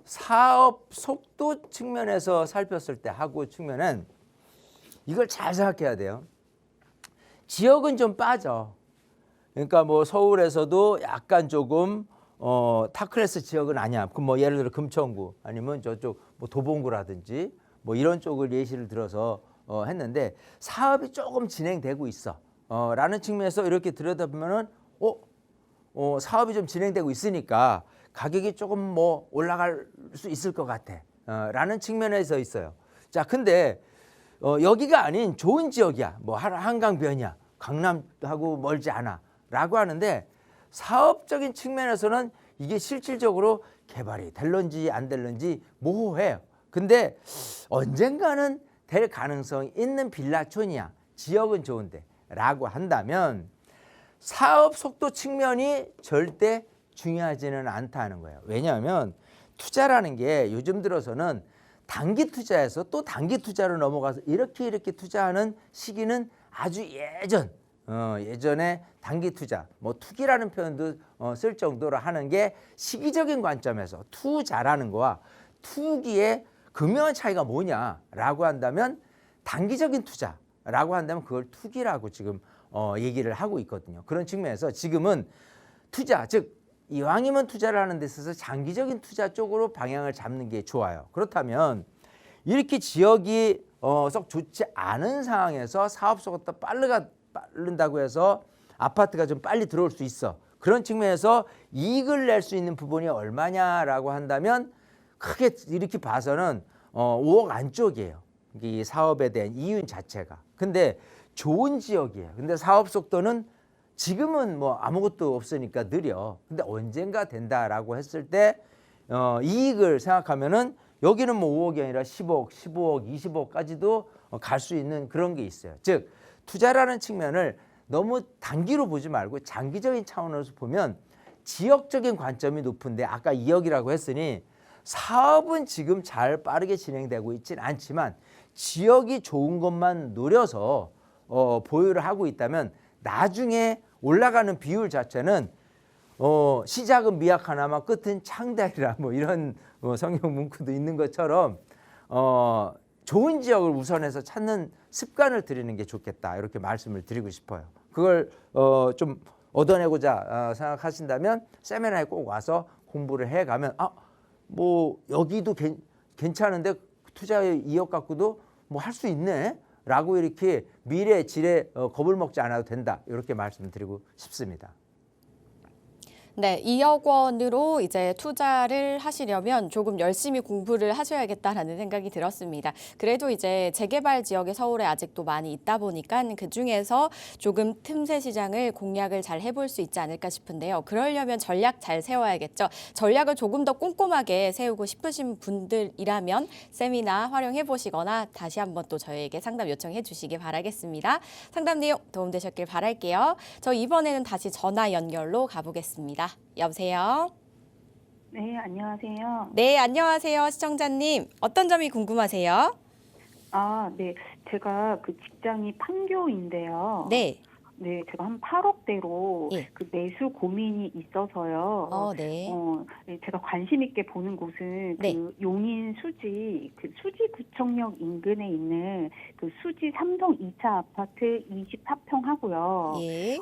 사업 속도 측면에서 살폈을 때 하고 측면은 이걸 잘 생각해야 돼요. 지역은 좀 빠져. 그러니까 뭐 서울에서도 약간 조금 타클래스 지역은 아니야. 그럼 뭐 예를 들어 금천구 아니면 저쪽 뭐 도봉구라든지 뭐 이런 쪽을 예시를 들어서 했는데 사업이 조금 진행되고 있어. 라는 측면에서 이렇게 들여다보면은 사업이 좀 진행되고 있으니까 가격이 조금 뭐 올라갈 수 있을 것 같아. 라는 측면에서 있어요. 자, 근데 여기가 아닌 좋은 지역이야. 뭐 한강변이야. 강남하고 멀지 않아. 라고 하는데 사업적인 측면에서는 이게 실질적으로 개발이 될런지 안 될런지 모호해요. 근데 언젠가는 될 가능성이 있는 빌라촌이야. 지역은 좋은데. 라고 한다면 사업 속도 측면이 절대 중요하지는 않다는 거예요. 왜냐하면 투자라는 게 요즘 들어서는 단기 투자에서 또 단기 투자로 넘어가서 이렇게 투자하는 시기는 아주 예전에 단기 투자, 뭐 투기라는 표현도 쓸 정도로 하는 게 시기적인 관점에서 투자라는 거와 투기의 극명한 차이가 뭐냐라고 한다면 단기적인 투자라고 한다면 그걸 투기라고 지금 얘기를 하고 있거든요. 그런 측면에서 지금은 투자, 즉 이왕이면 투자를 하는 데 있어서 장기적인 투자 쪽으로 방향을 잡는 게 좋아요. 그렇다면 이렇게 지역이 썩 좋지 않은 상황에서 사업 속도가 빠른다고 해서 아파트가 좀 빨리 들어올 수 있어. 그런 측면에서 이익을 낼 수 있는 부분이 얼마냐라고 한다면 크게 이렇게 봐서는 5억 안쪽이에요. 이 사업에 대한 이윤 자체가. 근데 좋은 지역이에요. 근데 사업 속도는 지금은 뭐 아무것도 없으니까 느려. 근데 언젠가 된다라고 했을 때 이익을 생각하면은 여기는 뭐 5억이 아니라 10억, 15억, 20억까지도 갈 수 있는 그런 게 있어요. 즉 투자라는 측면을 너무 단기로 보지 말고 장기적인 차원에서 보면 지역적인 관점이 높은데 아까 2억이라고 했으니 사업은 지금 잘 빠르게 진행되고 있지는 않지만 지역이 좋은 것만 노려서 보유를 하고 있다면 나중에 올라가는 비율 자체는 시작은 미약하나마 끝은 창대하리라 뭐 이런 성경 문구도 있는 것처럼 좋은 지역을 우선해서 찾는 습관을 들이는 게 좋겠다 이렇게 말씀을 드리고 싶어요. 그걸 좀 얻어내고자 생각하신다면 세미나에 꼭 와서 공부를 해가면 뭐 여기도 괜찮은데 투자에 이억 갖고도 뭐 할 수 있네 라고 이렇게 미래 질에 겁을 먹지 않아도 된다 이렇게 말씀드리고 싶습니다. 네, 2억 원으로 이제 투자를 하시려면 조금 열심히 공부를 하셔야겠다라는 생각이 들었습니다. 그래도 이제 재개발 지역이 서울에 아직도 많이 있다 보니까 그 중에서 조금 틈새 시장을 공략을 잘 해볼 수 있지 않을까 싶은데요. 그러려면 전략 잘 세워야겠죠. 전략을 조금 더 꼼꼼하게 세우고 싶으신 분들이라면 세미나 활용해 보시거나 다시 한번 또 저희에게 상담 요청해 주시기 바라겠습니다. 상담 내용 도움되셨길 바랄게요. 저 이번에는 다시 전화 연결로 가보겠습니다. 여보세요? 네, 안녕하세요. 네, 안녕하세요. 시청자님. 어떤 점이 궁금하세요? 네. 제가 그 직장이 판교인데요. 네. 네, 제가 한 8억대로 예. 그 매수 고민이 있어서요. 네. 네, 제가 관심 있게 보는 곳은 네. 그 용인 수지구청역 인근에 있는 그 수지 삼성 2차 아파트 24평 하고요. 예.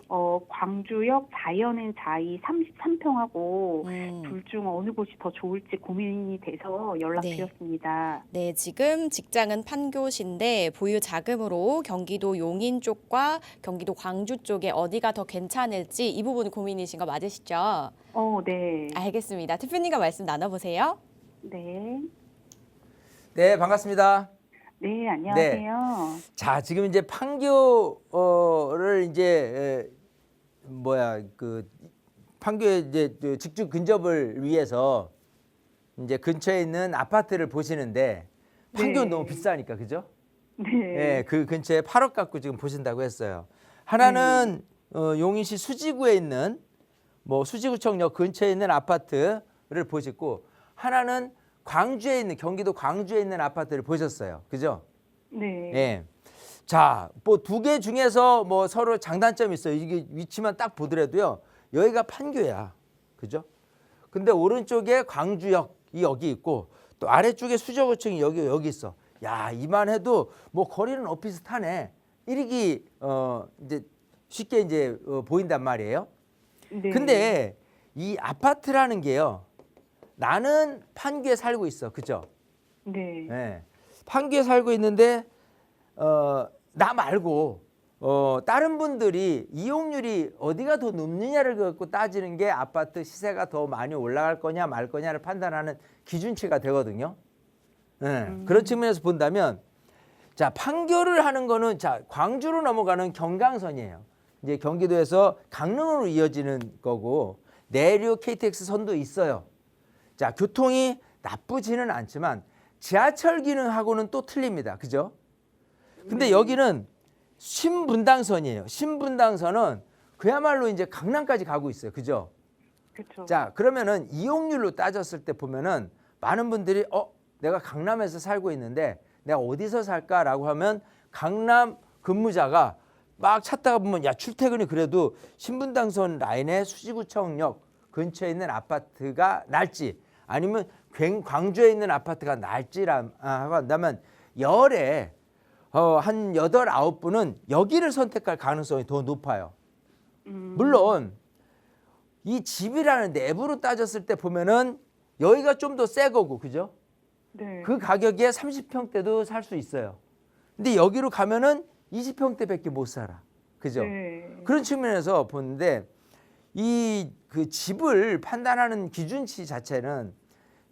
광주역 자연은 자이 33평 하고 음. 둘 중 어느 곳이 더 좋을지 고민이 돼서 연락드렸습니다. 네, 지금 직장은 판교시인데 보유 자금으로 경기도 용인 쪽과 경기도 광주 쪽에 어디가 더 괜찮을지 이 부분 고민이신 거 맞으시죠? 네. 알겠습니다. 대표님과 말씀 나눠보세요. 네. 네, 반갑습니다. 네, 안녕하세요. 자, 지금 이제 판교를 이제 판교에 이제 직주 근접을 위해서 이제 근처에 있는 아파트를 보시는데 판교는 네. 너무 비싸니까 그죠? 네. 네, 그 근처에 8억 갖고 지금 보신다고 했어요. 하나는 용인시 수지구에 있는 뭐 수지구청역 근처에 있는 아파트를 보시고 하나는 광주에 있는 경기도 광주에 있는 아파트를 보셨어요. 그죠? 네. 예. 자, 뭐 두 개 중에서 뭐 서로 장단점이 있어요. 이게 위치만 딱 보더라도요. 여기가 판교야. 그죠? 근데 오른쪽에 광주역이 여기 있고 또 아래쪽에 수저구청이 여기 있어. 야, 이만 해도 뭐 거리는 비슷하네. 이렇게 이제 쉽게 이제 보인단 말이에요. 네. 근데 이 아파트라는 게요. 나는 판교에 살고 있어. 그죠? 네. 예. 판교에 살고 있는데 나 말고 다른 분들이 이용률이 어디가 더 높느냐를 갖고 따지는 게 아파트 시세가 더 많이 올라갈 거냐 말 거냐를 판단하는 기준치가 되거든요. 예. 그런 측면에서 본다면 자, 판교를 하는 거는 자, 광주로 넘어가는 경강선이에요. 이제 경기도에서 강릉으로 이어지는 거고 내륙 KTX 선도 있어요. 자, 교통이 나쁘지는 않지만 지하철 기능하고는 또 틀립니다. 그죠? 근데 여기는 신분당선이에요. 신분당선은 그야말로 이제 강남까지 가고 있어요. 그죠? 그렇죠. 자, 그러면은 이용률로 따졌을 때 보면은 많은 분들이 내가 강남에서 살고 있는데 내가 어디서 살까라고 하면 강남 근무자가 막 찾다가 보면 야, 출퇴근이 그래도 신분당선 라인의 수지구청역 근처에 있는 아파트가 날지 아니면 광주에 있는 아파트가 날지라고 한다면 열에 한 8, 9분은 여기를 선택할 가능성이 더 높아요. 물론 이 집이라는 내부로 따졌을 때 보면은 여기가 좀 더 새 거고 그죠? 네. 그 가격에 30평대도 살 수 있어요. 근데 여기로 가면은 20평대밖에 못 살아. 그죠? 네. 그런 측면에서 보는데 이 그 집을 판단하는 기준치 자체는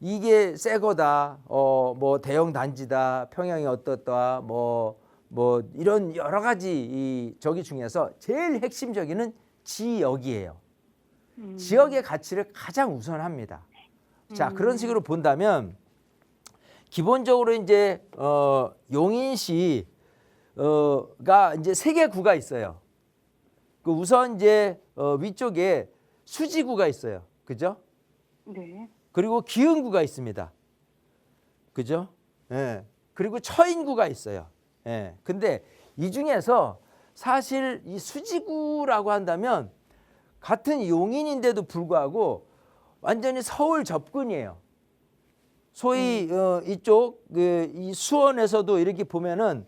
이게 새 거다, 뭐 대형 단지다, 평형이 어떻다, 뭐 이런 여러 가지 이 저기 중에서 제일 핵심적인 지역이에요. 지역의 가치를 가장 우선합니다. 자, 그런 식으로 본다면 기본적으로 이제 용인시가 이제 3개 구가 있어요. 그 우선 이제 위쪽에 수지구가 있어요. 그죠? 네. 그리고 기흥구가 있습니다. 그죠? 예. 그리고 처인구가 있어요. 예. 근데 이 중에서 사실 이 수지구라고 한다면 같은 용인인데도 불구하고 완전히 서울 접근이에요. 소위 이쪽 이 수원에서도 이렇게 보면은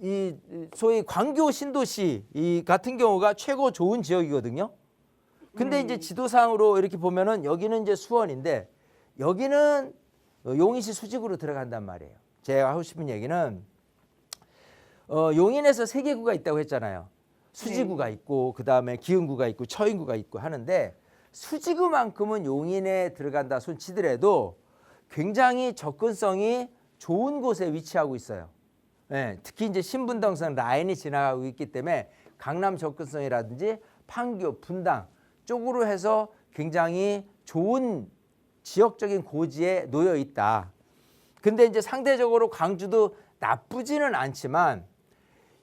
이 소위 광교 신도시 이 같은 경우가 최고 좋은 지역이거든요. 근데 이제 지도상으로 이렇게 보면은 여기는 이제 수원인데 여기는 용인시 수직으로 들어간단 말이에요. 제가 하고 싶은 얘기는 용인에서 3개 구가 있다고 했잖아요. 수지구가 있고 그다음에 기흥구가 있고 처인구가 있고 하는데 수지구만큼은 용인에 들어간다 손 치더라도 굉장히 접근성이 좋은 곳에 위치하고 있어요. 예, 특히 이제 신분당선 라인이 지나가고 있기 때문에 강남 접근성이라든지 판교, 분당 쪽으로 해서 굉장히 좋은 지역적인 고지에 놓여 있다. 근데 이제 상대적으로 광주도 나쁘지는 않지만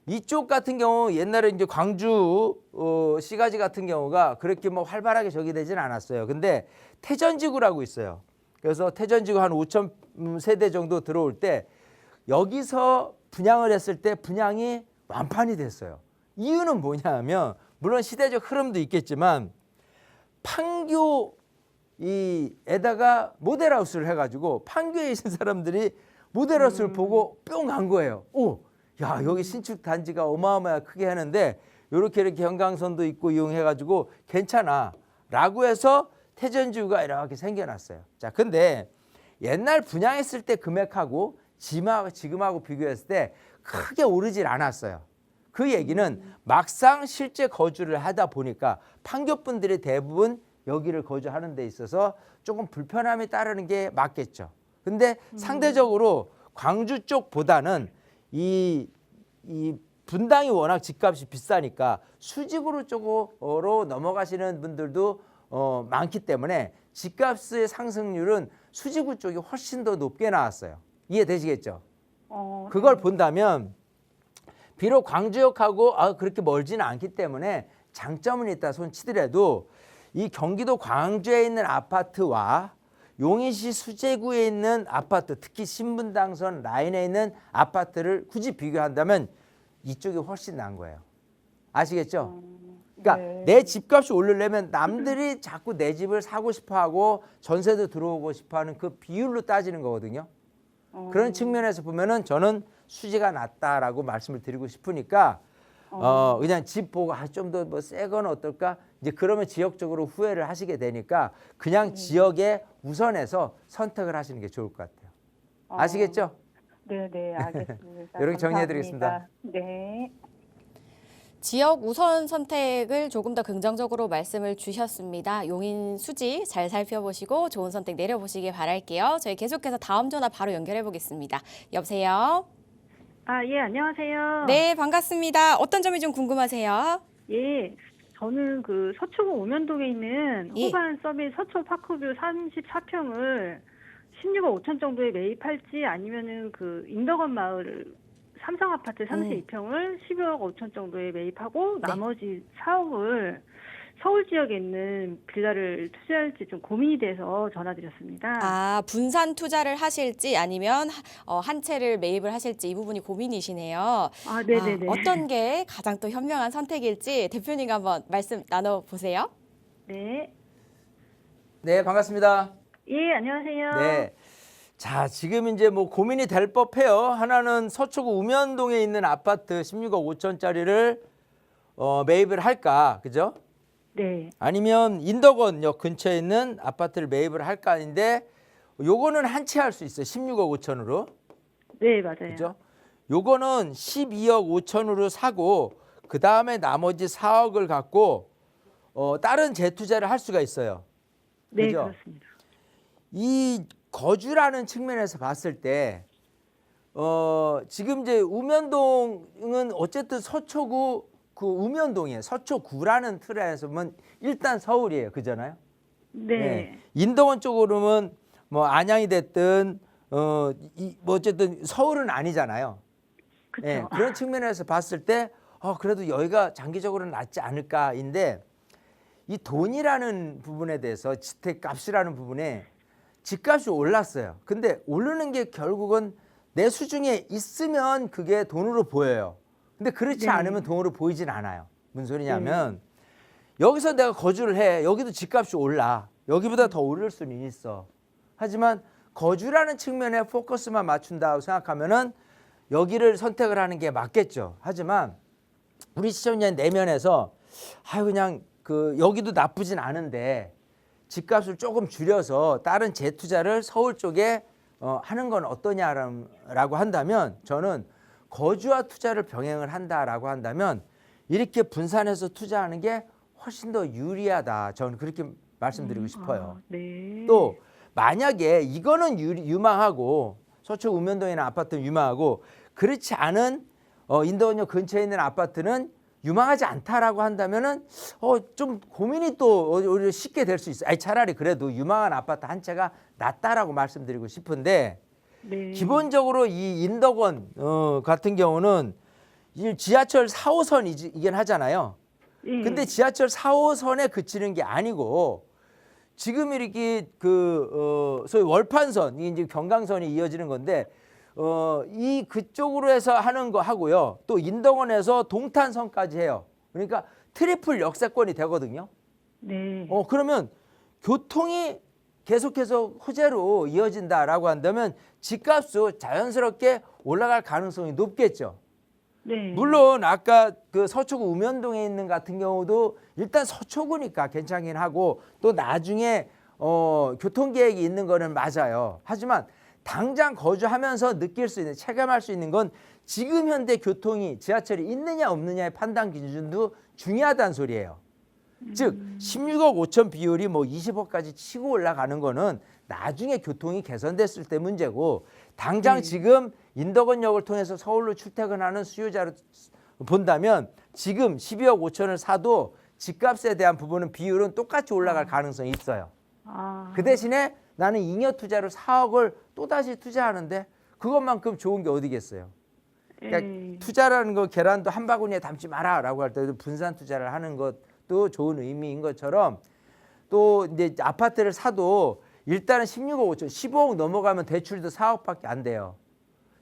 이쪽 같은 경우 옛날에 이제 광주 시가지 같은 경우가 그렇게 뭐 활발하게 저기 되진 않았어요. 근데 태전지구라고 있어요. 그래서 태전지구 한 5천 세대 정도 들어올 때 여기서 분양을 했을 때 분양이 완판이 됐어요. 이유는 뭐냐면 물론 시대적 흐름도 있겠지만 판교 에다가 모델하우스를 해가지고 판교에 있는 사람들이 모델하우스를 보고 뿅 간 거예요. 오, 야 여기 신축 단지가 어마어마하게 크게 하는데 이렇게 경강선도 있고 이용해가지고 괜찮아라고 해서 태전지구가 이렇게 생겨났어요. 자, 근데 옛날 분양했을 때 금액하고 지금하고 비교했을 때 크게 오르질 않았어요. 그 얘기는 막상 실제 거주를 하다 보니까 판교 분들이 대부분 여기를 거주하는 데 있어서 조금 불편함이 따르는 게 맞겠죠. 근데 상대적으로 광주 쪽보다는 이 분당이 워낙 집값이 비싸니까 수직으로 쪽으로 넘어가시는 분들도 많기 때문에 집값의 상승률은 수지구 쪽이 훨씬 더 높게 나왔어요. 이해되시겠죠? 그걸 본다면 비록 광주역하고 그렇게 멀지는 않기 때문에 장점은 있다 손 치더라도 이 경기도 광주에 있는 아파트와 용인시 수제구에 있는 아파트, 특히 신분당선 라인에 있는 아파트를 굳이 비교한다면 이쪽이 훨씬 나은 거예요. 아시겠죠? 그러니까 네. 내 집값이 오르려면 남들이 자꾸 내 집을 사고 싶어하고 전세도 들어오고 싶어하는 그 비율로 따지는 거거든요. 그런 측면에서 보면은 저는 수지가 낫다라고 말씀을 드리고 싶으니까 그냥 집 보고 좀 더 뭐 새 건 어떨까? 이제 그러면 지역적으로 후회를 하시게 되니까 그냥 지역에 우선해서 선택을 하시는 게 좋을 것 같아요. 아시겠죠? 네, 알겠습니다. 이렇게 정리해드리겠습니다. 감사합니다. 네. 지역 우선 선택을 조금 더 긍정적으로 말씀을 주셨습니다. 용인 수지 잘 살펴보시고 좋은 선택 내려보시길 바랄게요. 저희 계속해서 다음 전화 바로 연결해 보겠습니다. 여보세요? 예, 안녕하세요. 네, 반갑습니다. 어떤 점이 좀 궁금하세요? 예, 저는 그 서초구 오면동에 있는 예. 호반 서밋 서초 파크뷰 34평을 16억 5천 정도에 매입할지 아니면은 그 인덕원 마을 삼성 아파트 32평을 12억 5천 정도에 매입하고 네. 나머지 4억을 서울 지역에 있는 빌라를 투자할지 좀 고민이 돼서 전화드렸습니다. 분산 투자를 하실지 아니면 한 채를 매입을 하실지 이 부분이 고민이시네요. 네네네. 어떤 게 가장 또 현명한 선택일지 대표님과 한번 말씀 나눠보세요. 네. 네, 반갑습니다. 예, 안녕하세요. 네. 자, 지금 이제 뭐 고민이 될 법해요. 하나는 서초구 우면동에 있는 아파트 16억 5천짜리를 매입을 할까, 그죠? 네. 아니면 인덕원역 근처에 있는 아파트를 매입을 할까인데 요거는 한 채 할 수 있어요. 16억 5천으로. 네, 맞아요. 그죠? 요거는 12억 5천으로 사고 그다음에 나머지 4억을 갖고 다른 재투자를 할 수가 있어요. 네, 그죠? 그렇습니다. 이 거주라는 측면에서 봤을 때 지금 이제 우면동은 어쨌든 서초구 그 우면동이에요. 서초구라는 틀에서 보면 일단 서울이에요. 그잖아요. 네. 인덕원 쪽으로는 뭐 안양이 됐든 뭐 어쨌든 서울은 아니잖아요. 그렇죠. 그런 측면에서 봤을 때 그래도 여기가 장기적으로는 낫지 않을까인데 이 돈이라는 부분에 대해서 주택값이라는 부분에 집값이 올랐어요. 근데 오르는 게 결국은 내 수중에 있으면 그게 돈으로 보여요. 근데 그렇지 네. 않으면 돈으로 보이진 않아요. 무슨 소리냐면 여기서 내가 거주를 해. 여기도 집값이 올라. 여기보다 더 오를 수는 있어. 하지만 거주라는 측면에 포커스만 맞춘다고 생각하면은 여기를 선택을 하는 게 맞겠죠. 하지만 우리 시청자 내면에서 그냥 여기도 나쁘진 않은데 집값을 조금 줄여서 다른 재투자를 서울 쪽에 하는 건 어떠냐라고 한다면, 저는 거주와 투자를 병행을 한다라고 한다면 이렇게 분산해서 투자하는 게 훨씬 더 유리하다. 저는 그렇게 말씀드리고 싶어요. 네. 또 만약에 이거는 유망하고 서초 우면동에 있는 아파트는 유망하고 그렇지 않은 인도원역 근처에 있는 아파트는 유망하지 않다라고 한다면은 좀 고민이 또 오히려 쉽게 될 수 있어요. 차라리 그래도 유망한 아파트 한 채가 낫다라고 말씀드리고 싶은데, 네. 기본적으로 이 인덕원 같은 경우는 이 지하철 4호선이긴 하잖아요. 예. 근데 지하철 4호선에 그치는 게 아니고 지금 이렇게 소위 월판선, 이제 경강선이 이어지는 건데 이 그쪽으로 해서 하는 거 하고요. 또 인덕원에서 동탄선까지 해요. 그러니까 트리플 역세권이 되거든요. 네. 그러면 교통이 계속해서 호재로 이어진다라고 한다면 집값도 자연스럽게 올라갈 가능성이 높겠죠. 네. 물론 아까 그 서초구 우면동에 있는 같은 경우도 일단 서초구니까 괜찮긴 하고 또 나중에 교통계획이 있는 거는 맞아요. 하지만 당장 거주하면서 느낄 수 있는, 체감할 수 있는 건 지금 현대 교통이 지하철이 있느냐 없느냐의 판단 기준도 중요하다는 소리예요. 즉 16억 5천 비율이 뭐 20억까지 치고 올라가는 거는 나중에 교통이 개선됐을 때 문제고, 당장 지금 인덕원역을 통해서 서울로 출퇴근하는 수요자로 본다면 지금 12억 5천을 사도 집값에 대한 부분은 비율은 똑같이 올라갈 가능성이 있어요. 그 대신에 나는 잉여 투자로 4억을 또다시 투자하는데 그것만큼 좋은 게 어디겠어요. 그러니까 투자라는 거 계란도 한 바구니에 담지 마라라고 할 때도 분산 투자를 하는 것도 좋은 의미인 것처럼, 또 이제 아파트를 사도 일단은 16억 5천, 15억 넘어가면 대출도 4억밖에 안 돼요.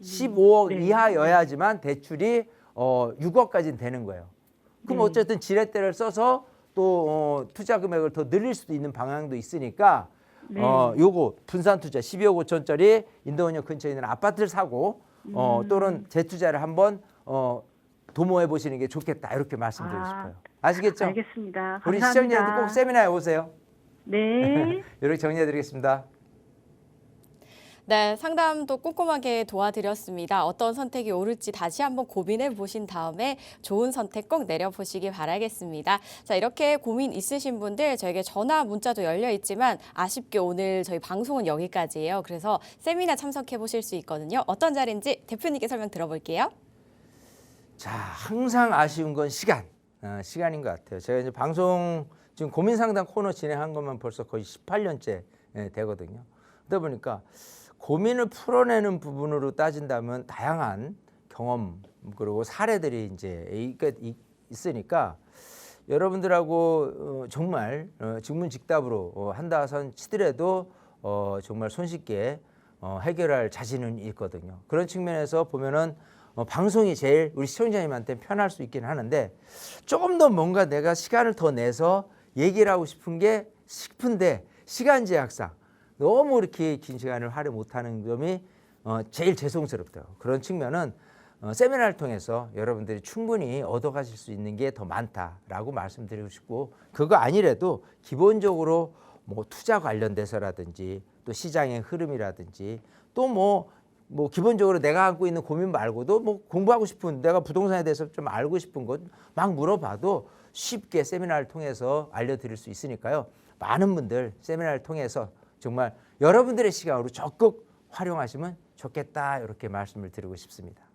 15억 네. 이하여야지만 대출이 6억까지는 되는 거예요. 그럼 어쨌든 지렛대를 써서 또 투자 금액을 더 늘릴 수도 있는 방향도 있으니까 요거 분산 투자 12억 5천짜리 인도원역 근처에 있는 아파트를 사고 또는 재투자를 한번 도모해 보시는 게 좋겠다, 이렇게 말씀드리고 싶어요. 아시겠죠? 알겠습니다. 감사합니다. 우리 시청자님들 꼭 세미나에 오세요. 네. 이렇게 정리해 드리겠습니다. 네, 상담도 꼼꼼하게 도와드렸습니다. 어떤 선택이 옳을지 다시 한번 고민해 보신 다음에 좋은 선택 꼭 내려보시기 바라겠습니다. 자, 이렇게 고민 있으신 분들 저에게 전화, 문자도 열려 있지만 아쉽게 오늘 저희 방송은 여기까지예요. 그래서 세미나 참석해 보실 수 있거든요. 어떤 자리인지 대표님께 설명 들어볼게요. 자, 항상 아쉬운 건 시간인 것 같아요. 제가 이제 방송 지금 고민 상담 코너 진행한 것만 벌써 거의 18년째 되거든요. 그러다 보니까 고민을 풀어내는 부분으로 따진다면 다양한 경험 그리고 사례들이 이제 있으니까 여러분들하고 정말 직문직답으로 한다선 치더라도 정말 손쉽게 해결할 자신은 있거든요. 그런 측면에서 보면은 방송이 제일 우리 시청자님한테 편할 수 있긴 하는데, 조금 더 뭔가 내가 시간을 더 내서 얘기를 하고 싶은데 시간 제약상 너무 이렇게 긴 시간을 할애 못하는 점이 제일 죄송스럽더라고요. 그런 측면은 세미나를 통해서 여러분들이 충분히 얻어가실 수 있는 게 더 많다라고 말씀드리고 싶고, 그거 아니래도 기본적으로 뭐 투자 관련돼서라든지 또 시장의 흐름이라든지 또 뭐 기본적으로 내가 갖고 있는 고민 말고도 뭐 공부하고 싶은, 내가 부동산에 대해서 좀 알고 싶은 것 막 물어봐도 쉽게 세미나를 통해서 알려드릴 수 있으니까요. 많은 분들 세미나를 통해서 정말 여러분들의 시간으로 적극 활용하시면 좋겠다, 이렇게 말씀을 드리고 싶습니다.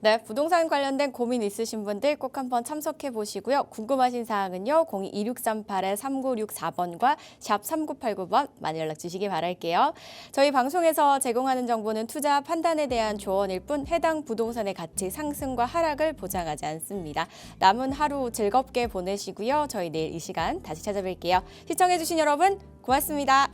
네, 부동산 관련된 고민 있으신 분들 꼭 한번 참석해 보시고요. 궁금하신 사항은요. 02-2638-3964번과 샵 3989번 많이 연락 주시기 바랄게요. 저희 방송에서 제공하는 정보는 투자 판단에 대한 조언일 뿐 해당 부동산의 가치 상승과 하락을 보장하지 않습니다. 남은 하루 즐겁게 보내시고요. 저희 내일 이 시간 다시 찾아뵐게요. 시청해 주신 여러분 고맙습니다.